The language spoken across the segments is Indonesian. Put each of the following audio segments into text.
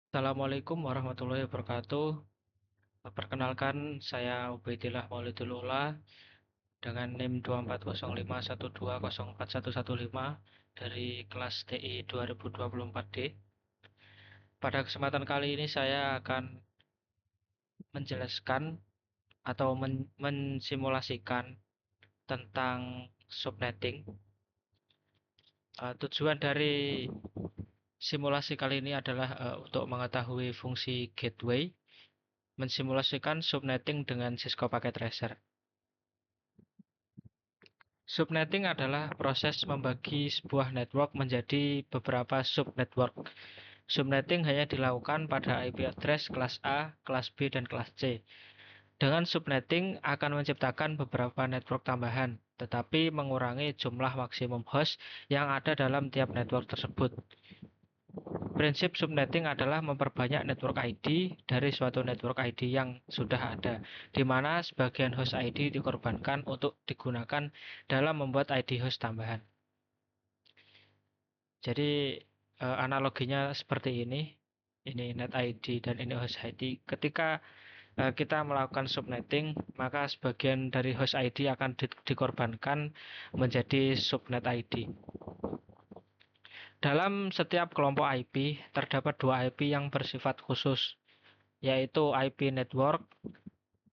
Assalamualaikum warahmatullahi wabarakatuh. Perkenalkan, saya Ubaidillah Maulidul Ula dengan NIM 240512041115 dari kelas TI 2024D. Pada kesempatan kali ini saya akan menjelaskan atau mensimulasikan tentang subnetting. Tujuan dari simulasi kali ini adalah untuk mengetahui fungsi gateway, mensimulasikan subnetting dengan Cisco Packet Tracer. Subnetting adalah proses membagi sebuah network menjadi beberapa subnetwork. Subnetting hanya dilakukan pada IP address kelas A, kelas B, dan kelas C. Dengan subnetting akan menciptakan beberapa network tambahan, tetapi mengurangi jumlah maksimum host yang ada dalam tiap network tersebut. Prinsip subnetting adalah memperbanyak network ID dari suatu network ID yang sudah ada, di mana sebagian host ID dikorbankan untuk digunakan dalam membuat ID host tambahan. Jadi analoginya seperti ini. Ini net ID dan ini host ID. Ketika kita melakukan subnetting, maka sebagian dari host ID akan dikorbankan menjadi subnet ID. Dalam setiap kelompok IP, terdapat dua IP yang bersifat khusus, yaitu IP network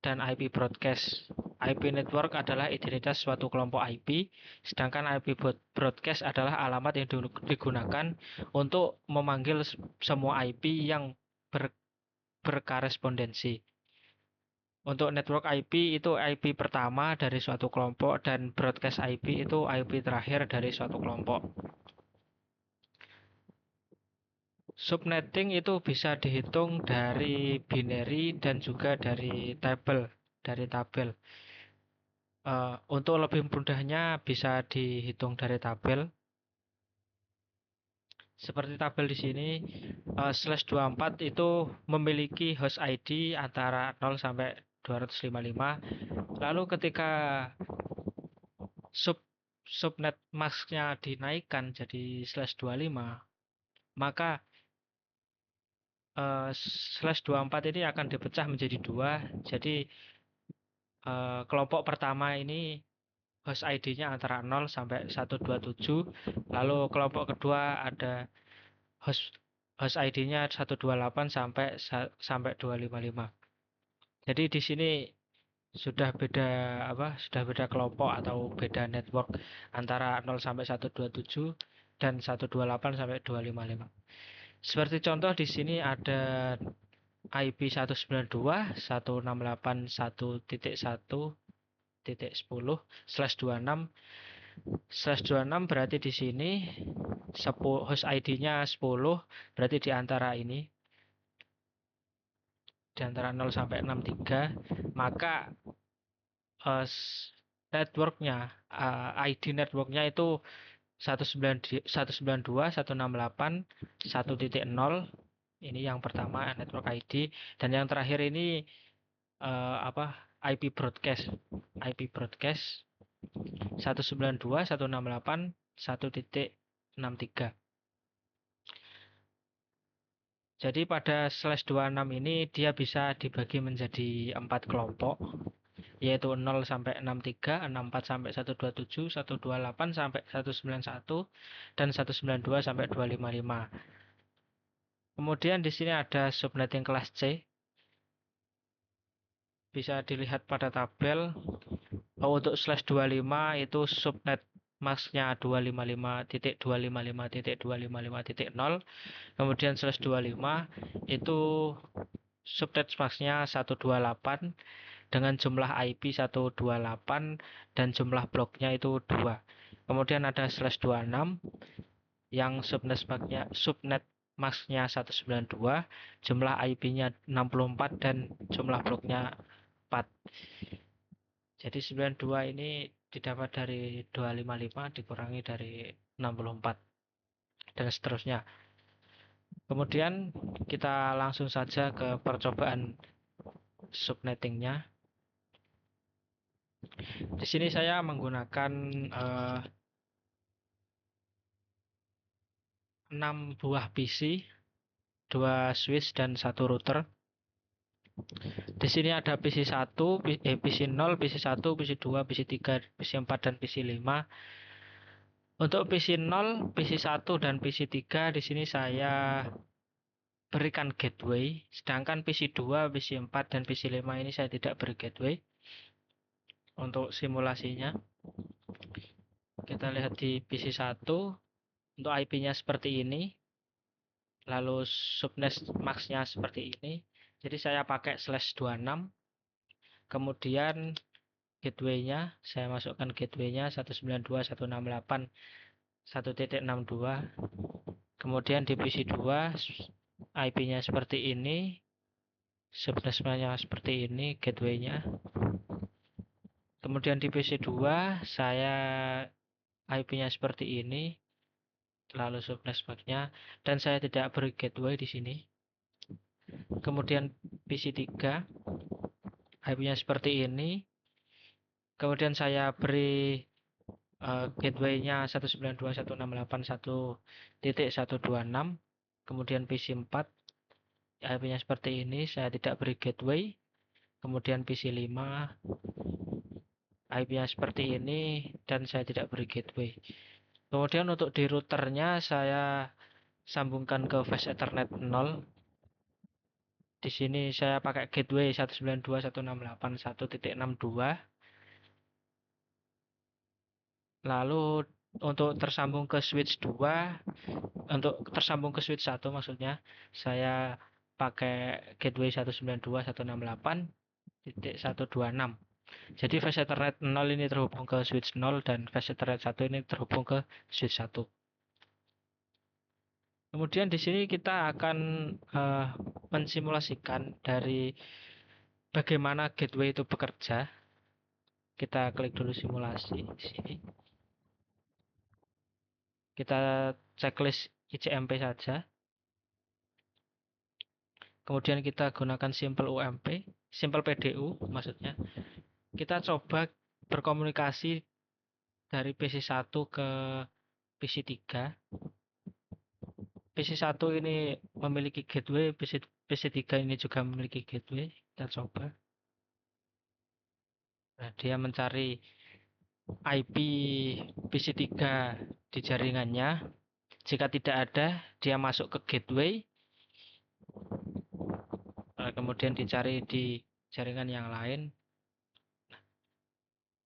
dan IP broadcast. IP network adalah identitas suatu kelompok IP, sedangkan IP broadcast adalah alamat yang digunakan untuk memanggil semua IP yang berkorespondensi. Untuk network IP itu IP pertama dari suatu kelompok dan broadcast IP itu IP terakhir dari suatu kelompok. Subnetting itu bisa dihitung dari binary dan juga dari tabel. Untuk lebih mudahnya bisa dihitung dari tabel. Seperti tabel di sini, /24 itu memiliki host ID antara 0 sampai 255. Lalu ketika sub subnet masknya dinaikkan jadi /25, maka /24 ini akan dipecah menjadi dua. Jadi kelompok pertama ini host ID-nya antara 0 sampai 127. Lalu kelompok kedua ada host host ID-nya 128 sampai 255. Jadi di sini sudah beda Sudah beda kelompok atau beda network antara 0 sampai 127 dan 128 sampai 255. Seperti contoh di sini ada IP 192.168.1.1.10/26 berarti di sini host ID-nya 10, berarti di antara ini, di antara 0 sampai 63, maka uh, networknya, ID networknya itu 192.168.1.0. Ini yang pertama network ID, dan yang terakhir ini IP broadcast. IP broadcast 192.168.1.63. Jadi pada /26 ini dia bisa dibagi menjadi 4 kelompok, yaitu 0 sampai 63, 64 sampai 127, 128 sampai 191, dan 192 sampai 255. Kemudian di sini ada subnetting kelas C. Bisa dilihat pada tabel. Untuk /25 itu subnet masknya 255.255.255.0. Kemudian /25 itu subnet masknya 128 dengan jumlah IP 128 dan jumlah bloknya itu 2. Kemudian ada /26 yang subnet masknya 192, jumlah IP-nya 64 dan jumlah bloknya 4. Jadi 92 ini didapat dari 255 dikurangi dari 64 dan seterusnya. Kemudian kita langsung saja ke percobaan subnettingnya. Di sini saya menggunakan 6 buah PC 2 switch dan 1 router. Di sini ada PC1, PC0, PC1, PC2, PC3, PC4 dan PC5. Untuk PC0, PC1 dan PC3 di sini saya berikan gateway, sedangkan PC2, PC4 dan PC5 ini saya tidak beri gateway. Untuk simulasinya kita lihat di PC1 untuk IP-nya seperti ini, lalu subnet max-nya seperti ini. Jadi saya pakai /26, kemudian gateway-nya saya masukkan gateway-nya 192.168.1.62. Kemudian di PC2 IP-nya seperti ini, subnetnya seperti ini, gateway-nya. Kemudian di PC2 saya IP-nya seperti ini, lalu subnet-nya, dan saya tidak beri gateway di sini. Kemudian PC3 IP-nya seperti ini. Kemudian saya beri gateway-nya 192.168.1.126. Kemudian PC4 IP-nya seperti ini, saya tidak beri gateway. Kemudian PC5 IP-nya seperti ini dan saya tidak beri gateway. Kemudian untuk di routernya saya sambungkan ke Fast Ethernet 0. Di sini saya pakai gateway 192.168.1.62. Lalu untuk tersambung ke switch 2, untuk tersambung ke switch 1 maksudnya, saya pakai gateway 192.168.126. Jadi Fast Ethernet 0 ini terhubung ke switch 0 dan Fast Ethernet 1 ini terhubung ke switch 1. Kemudian di sini kita akan mensimulasikan dari bagaimana gateway itu bekerja. Kita klik dulu simulasi di sini. Kita checklist ICMP saja. Kemudian kita gunakan simple UMP, simple PDU maksudnya. Kita coba berkomunikasi dari PC1 ke PC3. PC1 ini memiliki gateway, PC3 ini juga memiliki gateway. Kita coba. Nah, dia mencari IP PC3 di jaringannya. Jika tidak ada, dia masuk ke gateway. Kemudian dicari di jaringan yang lain.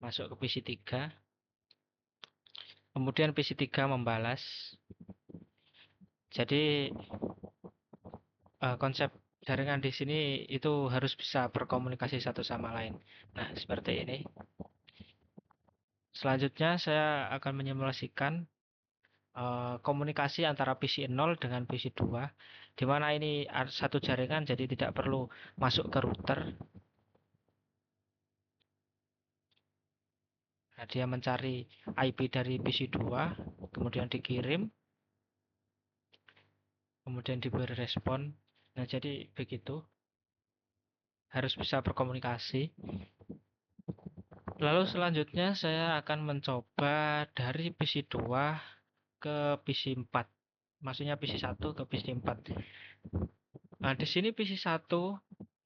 Masuk ke PC3. Kemudian PC3 membalas. Jadi konsep jaringan di sini itu harus bisa berkomunikasi satu sama lain. Nah, seperti ini. Selanjutnya saya akan menyimulasikan komunikasi antara PC0 dengan PC2, di mana ini satu jaringan jadi tidak perlu masuk ke router. Nah, dia mencari IP dari PC2, kemudian dikirim, kemudian diberi respon. Nah, jadi begitu. Harus bisa berkomunikasi. Lalu selanjutnya saya akan mencoba dari PC2 ke PC4. Maksudnya PC1 ke PC4. Nah, di sini PC1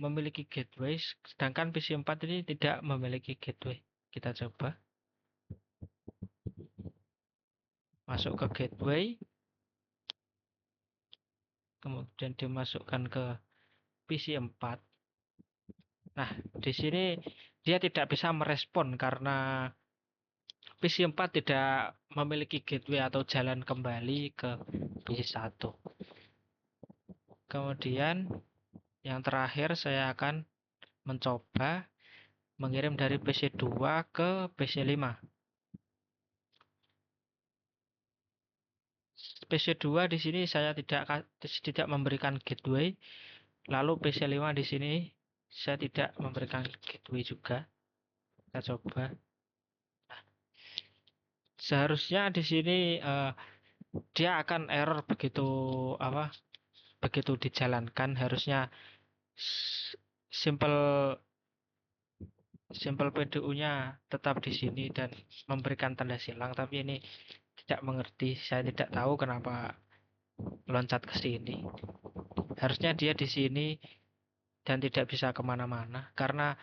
memiliki gateway, sedangkan PC4 ini tidak memiliki gateway. Kita coba. Masuk ke gateway. Kemudian dimasukkan ke PC4. Nah, di sini dia tidak bisa merespon karena PC4 tidak memiliki gateway atau jalan kembali ke PC1. Kemudian yang terakhir saya akan mencoba mengirim dari PC2 ke PC5. PC2 di sini saya tidak memberikan gateway, lalu PC5 di sini saya tidak memberikan gateway juga. Kita coba. Seharusnya di sini dia akan error begitu dijalankan, harusnya simple PDU-nya tetap di sini dan memberikan tanda silang, tapi ini tidak mengerti. Saya tidak tahu kenapa loncat ke sini. Harusnya dia di sini dan tidak bisa kemana-mana karena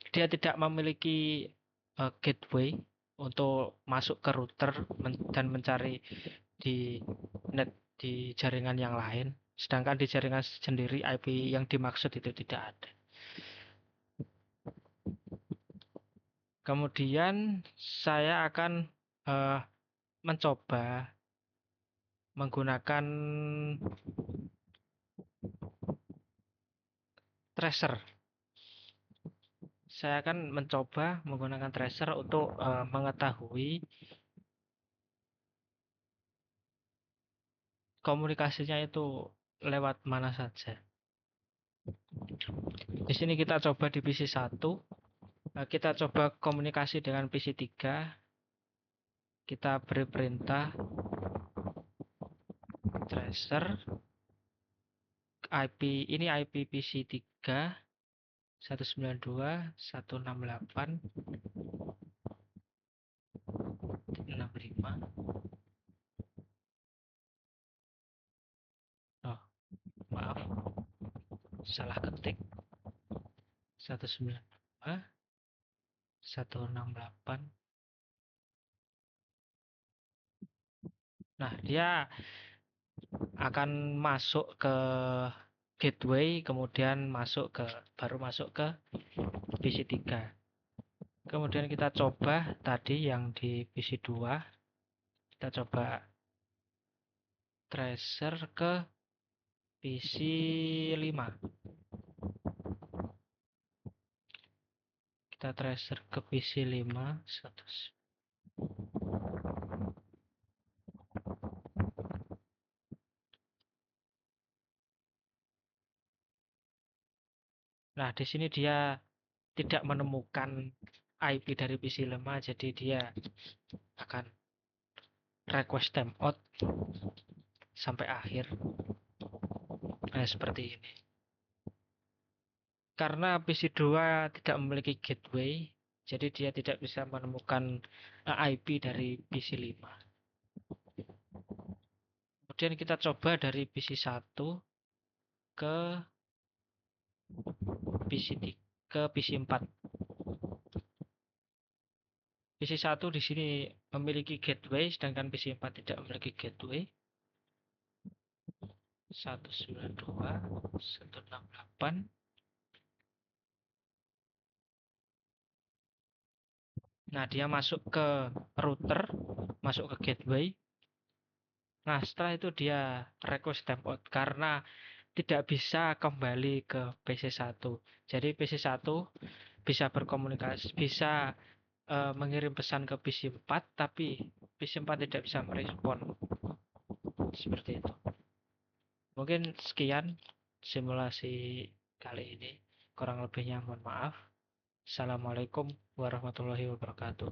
dia tidak memiliki gateway untuk masuk ke router dan mencari di net di jaringan yang lain. Sedangkan di jaringan sendiri IP yang dimaksud itu tidak ada. Kemudian saya akan eh, mencoba menggunakan tracer. Saya akan mencoba menggunakan tracer untuk mengetahui komunikasinya itu lewat mana saja. Di sini kita coba di PC 1, kita coba komunikasi dengan PC 3, kita beri perintah tracer IP, ini IP PC 3 192.168.65. Oh, maaf, salah ketik. 192.168. Nah, dia akan masuk ke gateway, kemudian baru masuk ke PC 3. Kemudian kita coba tadi yang di PC 2, kita coba tracer ke PC 5. Kita tracer ke PC 5. Nah, di sini dia tidak menemukan IP dari PC 5, jadi dia akan request timeout sampai akhir. Nah, seperti ini. Karena PC 2 tidak memiliki gateway, jadi dia tidak bisa menemukan IP dari PC 5. Kemudian kita coba dari PC 1 ke PC 3, ke PC 4. PC 1 di sini memiliki gateway, sedangkan PC 4 tidak memiliki gateway. 192.168. Nah, dia masuk ke router, masuk ke gateway. Nah, setelah itu dia request timeout karena tidak bisa kembali ke PC 1. Jadi PC 1 bisa berkomunikasi, bisa mengirim pesan ke PC 4, tapi PC 4 tidak bisa merespon. Seperti itu. Mungkin sekian simulasi kali ini. Kurang lebihnya mohon maaf. Assalamualaikum warahmatullahi wabarakatuh.